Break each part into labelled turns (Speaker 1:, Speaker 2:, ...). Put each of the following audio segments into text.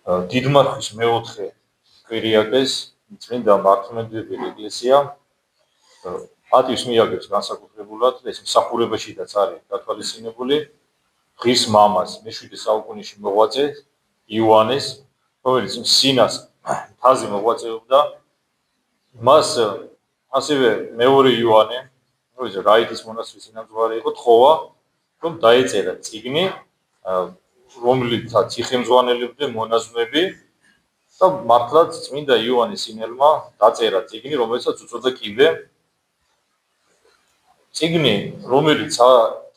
Speaker 1: დიდმარხვის მეოთხე კვირიაკეს წმინდა მართლმადიდებელი ეკლესია პატივს მიაგებს განსაკუთრებულად ეს მსახურებაშიდაც არის გათვალისწინებული ღირს მამას მე-7 საუკუნეში მოღვაწე იოანეს რომელიც სინას მთაზე მოღვაწეობდა მას ასევე მეორე იოანე რომელიც რაიტის მონასტრის წინამძღვარი იყო თხოვა რომ დაეწერა წიგნი რომლითაც იხემძღვანელებდნენ მონაზვნები და მართლაც წმინდა იოანეს სინელმა დაწერა წიგნი რომელსაც უწოდა კიბე წიგნი რომელიც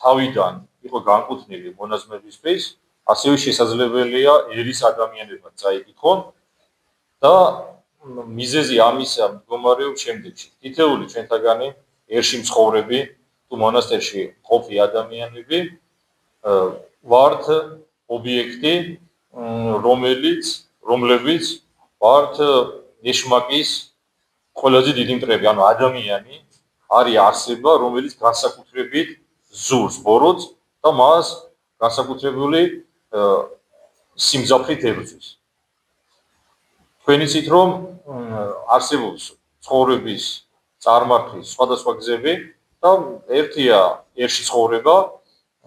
Speaker 1: თავიდან იყო განკუთვნილი მონაზვნებისთვის ასევე შესაძლებელია ერის ადამიანებმა წაიკითხონ და მიზეზი ამისა მდგომარეობს შემდეგში თითეული ჩვენთაგანი ერში მცხოვრები თუ მონასტერში ყოფი ადამიანები ვართ ობიექტი რომლებიც ვართ ეშმაკის ყველაზე დიდი მტრები ანუ ადამიანი არის არსება რომელიც განსაკუთრებით ზურს ბოროტს და მას განსაკუთრებული სიმძაფრით ებრძვის თქვენ იცით რომ არსებობს ცხოვრების წარმართის სხვადასხვა გზები და ერთია ერში ცხოვრება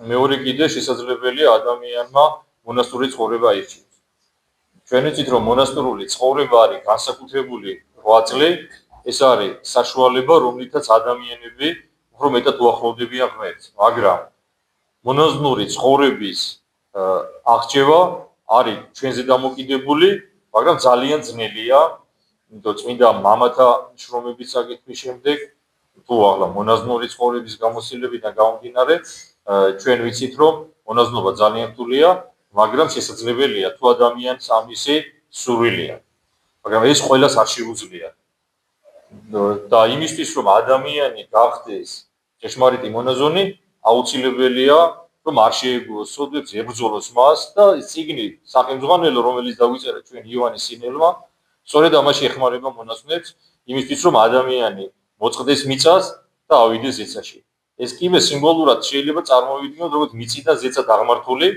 Speaker 1: მეორე კიდე შესაძლებელია ადამიანმა მონასტური ცხოვრება ირჩიოს ჩვენ იცით რომ მონასტრული ცხოვრება არის განსაკუთრებული 8 წელი ეს არის საშუალება რომლითაც ადამიანები უფრო მეტად უახლოვდებიან ღმერთს მაგრამ მონაზვნური ცხოვრების აღჭევა არის ჩვენზე დამოკიდებული მაგრამ ძალიან ძნელია იმიტომ წმინდა მამათა შრომების საკითხის შემდეგ თუ ახლა მონაზვნური ცხოვრების გამოცდილებიდან გამომდინარე ჩვენ ვიცით რომ მონაზვნობა ძალიან რთულია მაგრამ შესაძლებელია თუ ადამიანს ამისი სურვილია მაგრამ ეს ყველას არ შეუძლია და იმისთვის რომ ადამიანი გახდეს ჭეშმარიტი მონაზონი აუცილებელია რომ არ შეეგუოს სოდებს ებრძოლოს მას და წიგნი სახელმძღვანელო რომელიც დაგვიწერა ჩვენ იოანეს სინელმა სწორედ ამაში ეხმარება მონაზვნებს იმისთვის რომ ადამიანი მოწყდეს მიწას და ავიდეს ზეცაში ეს კიბე სიმბოლურად შეიძლება წარმოვიდგინოთ როგორც მიწი და ზეცა დაღმართული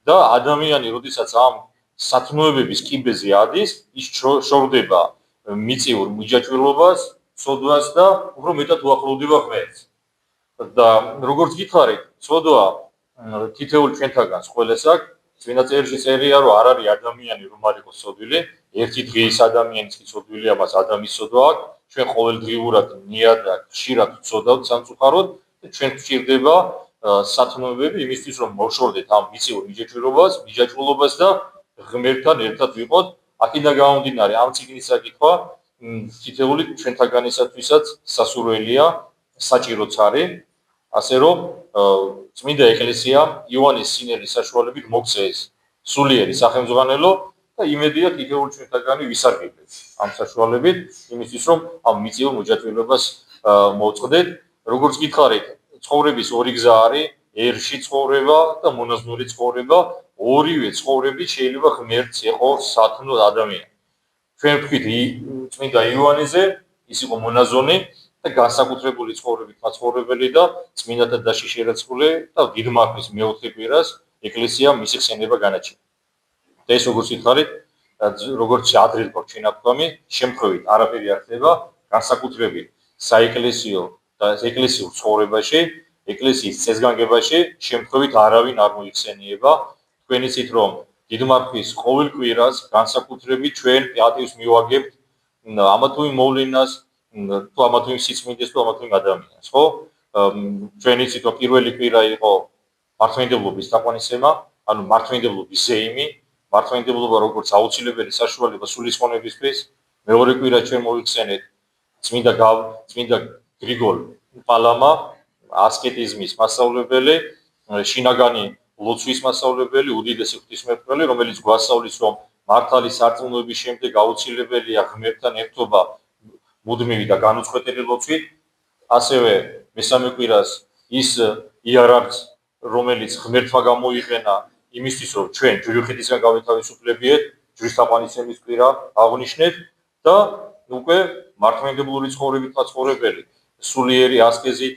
Speaker 1: და ადამიანი როდესაც ამ სათნოებების კიბეზე ადის ის შორდება მიწიურ მიჯაჭვილობას სოდვას და უფრო მეტად უახლოვდება ღმერთს და როგორც გითხარით სოდვა თითოეულ ჩვენთაგანს ყველას აქვს წინა წერში წერია რომ არ არის ადამიანი რომ არ იყოს სოდვილი ერთი დღის ადამიანის კი სოდვილია მას ადამიანის სოდვა აქვს ჩვენ ყოველდღიურად ნიადაგ ხშირად ვწოდავთ სამწუხაროდ და ჩვენ გვჭირდება სათნოებები იმისთვის რომ მოვშორდეთ ამ მიწიურ მიჯაჭვილობას და ღმერთთან ერთად ვიყოთ აქედან გამომდინარე ამ წიგნის საკითხვა თითოეული ჩვენთაგანისათვისაც სასურველია საჭიროც არის ასე რომ წმინდა ეკლესია იოანეს სინელის საშუალებით მოგცეს სულიერი სახელმძღვანელო და იმედია თითოეული ჩვენთაგანი ვისარგებლეთ ამ საშუალებით იმისთვის რომ ამ მიწიურ მოჯაჭვილობას მოვწყდეთ როგორც გითხარით ცხოვრების ორი გზა არის ერში ცხოვრება და მონაზვნური ცხოვრება ორივე ცხოვრებით შეიძლება ღმერთს ეყოს სათნო ადამიანი ჩვენ ვთქვით წმინდა იოანეზე ის იყო მონაზონი და განსაკუთრებული ცხოვრებით მაცხოვრებელი და წმინდათა დასში შერაცხული და დიდმარხვის მეოთხე კვირას ეკლესია მისი ხსენება განაჩინა და ეს როგორც გითხარით როგორც ადრე გვაქვს ჩვენათქვამი შემთხვევით არაფერი არ ხდება განსაკუთრებით საეკლესიო და ეკლესიურ ცხოვრებაში ეკლესიის წესგანგებაში შემთხვევით არავინ არ მოიხსენიება თქვენ იცით რომ დიდმარხვის ყოველ კვირას განსაკუთრებით ჩვენ პატივს მივაგებთ ამა თუ იმ მოვლენას თუ ამა თუ იმ სიწმინდეს თუ ამა თუ იმ ადამიანს ხო ჩვენ იცით რომ პირველი კვირა იყო მართლმადიდებლობის თაყვანისცემა ანუ მართლმადიდებლობის ზეიმი მართლმადიდებლობა როგორც აუცილებელი საშუალება სულისხმობისთვის მეორე კვირა ჩვენ მოიხსენეთ წმინდა გრიგოლ პალამა ასკეტიზმის მასწავლებელი შინაგანი ლოცვის მასწავლებელი უდიდესი ღვთისმეტყველი რომელიც გვასწავლის რომ მართალი სარწმუნოების შემდეგ აუცილებელია ღმერთთან ერთობა მუდმივი და განუწყვეტელი ლოცვით ასევე მესამე კვირას ის იარაღს რომელიც ღმერთმა გამოიყენა იმისთვის რომ ჩვენ ჯვარხეთისგან გავეთავისუფლებიეთ ჯვრის თაყვანისცემის კვირა აღნიშნეთ და უკვე მართლმადიდებლური ცხოვრებით მაცხოვრებელი სულიერი ასკეზით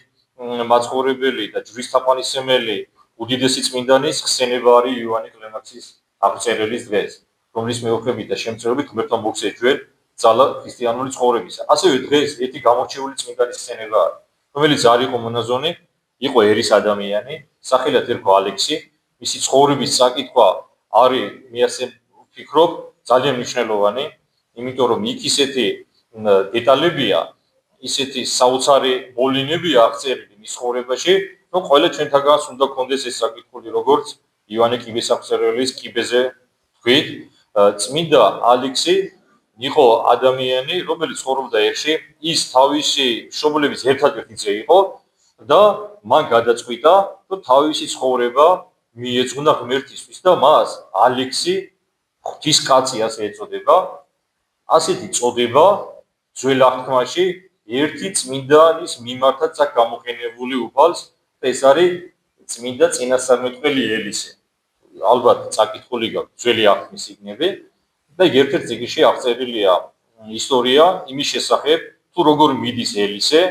Speaker 1: მაცხოვრებელი და ჯვრის თაყვანისცემელი უდიდესი წმინდანის ხსენება არის იოანე კლემაკსის აღწერილის დღეს რომლის მეოხებით და შემწეობით ღმერთმა მოგცეთ ჩვენ ძალა ქრისტიანული ცხოვრებისა. ასევე დღეს ერთი გამორჩეული წმინდანის ხსენება არის, რომელიც არ იყო მონაზონი, იყო ერის ადამიანი, სახელად ერქვა ალექსი, მისი ცხოვრების საკითხვა არის, მე ასე ვფიქრობ, ძალიან მნიშვნელოვანი, იმიტომ რომ იქ ისეთი დეტალებია, ისეთი საოცარი მოვლენებია აღწერილი მის ცხოვრებაში, რომ ყველა ჩვენთაგანს უნდა გქონდეს ეს საკითხული, როგორც ივანე კიბესახსრელის კიბეზე თქვით, წმინდა ალექსი იყო ადამიანი, რომელიც ცხოვრობდა ერში, ის თავისი მშობლების ერთადერთი ძე იყო და მან გადაწყვიტა, რომ თავისი ცხოვრება მიეძღვნა ღმერთისთვის და მას ალექსი ღვთისკაცი ასე ეწოდება, ასეთი წოდება ძველ აღთქმაში ერთი წმინდანის მიმართაც აქვს გამოყენებული უფალს, ეს არის წმინდა წინასწარმეტყველი ელისე. ალბათ წაკითხული გაქვთ ძველი აღთქმის წიგნები და ერთ-ერთ წიგნში აღწერილია ისტორია იმის შესახებ, თუ როგორ მიდის ელისე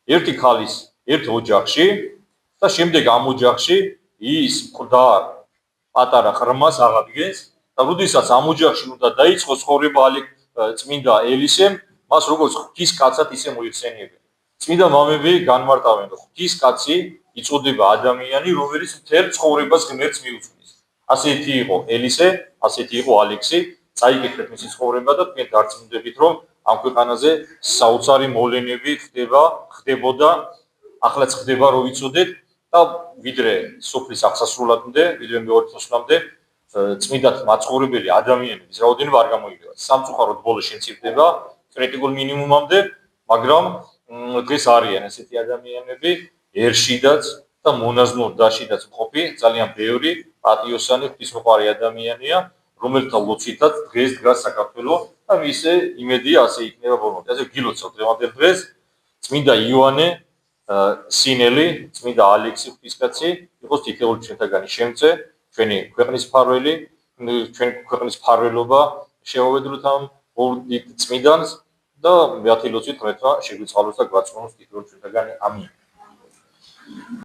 Speaker 1: ერთი ქალის ერთ ოჯახში და შემდეგ ამ ოჯახში ის მკვდარ პატარა ღრმას აღადგენს და როდესაც ამ ოჯახში უნდა დაიწყოს ცხოვრება წმინდა ელისემ, მას როგორც ღვთისკაცად ისე მოიხსენიებენ. წმინდა მამები განმარტავენ, რომ ღვთისკაცი იწოდება ადამიანი, რომელიც მთელ ცხოვრებას ღმერთს მიუძღვნის. ასეთი იყო ელისე, ასეთი იყო ალექსი, წაიკითხეთ მისი ცხოვრება და თქვენ დარწმუნდებით, რომ ამ ქვეყანაზე საოცარი მოვლენები ხდებოდა, ახლაც ხდება, რომ ვიცოდეთ და ვიდრე სოფლის აღსასრულამდე, ვიდრე მეორე თოსლამდე წმინდად მაცხოვრებელი ადამიანების რაოდენობა არ გამოიგება. სამწუხაროდ ბოლოს შემცირდება კრიტიკულ მინიმუმამდე, მაგრამ დღეს არიან ესეთი ადამიანები ერშიდაც და მონაზვნურ დაშიდაც მყოფი, ძალიან ბევრი პატიოსანი ღვთისმოყვარე ადამიანია, რომელთა ლოცვითაც დღეს დგას საქართველოს და მისე იმედია ასე იქნება ბოლომდე. ასე გილოცავთ დღევანდელ დღეს წმინდა იოანე სინელი, წმინდა ალექსი ღვთისკაცი იყოს თითოეული ჩვენთაგანი შემწე, ჩვენი ქვეყნის მფარველი, ჩვენი ქვეყნის მფარველობა შევავედროთ ამ ორ დიდ წმინდანს და მეათე ლოცვით ღმერთმა შეგვიწყალოს და გვაწმუნოს თითოეული ჩვენთაგანი. ამინ.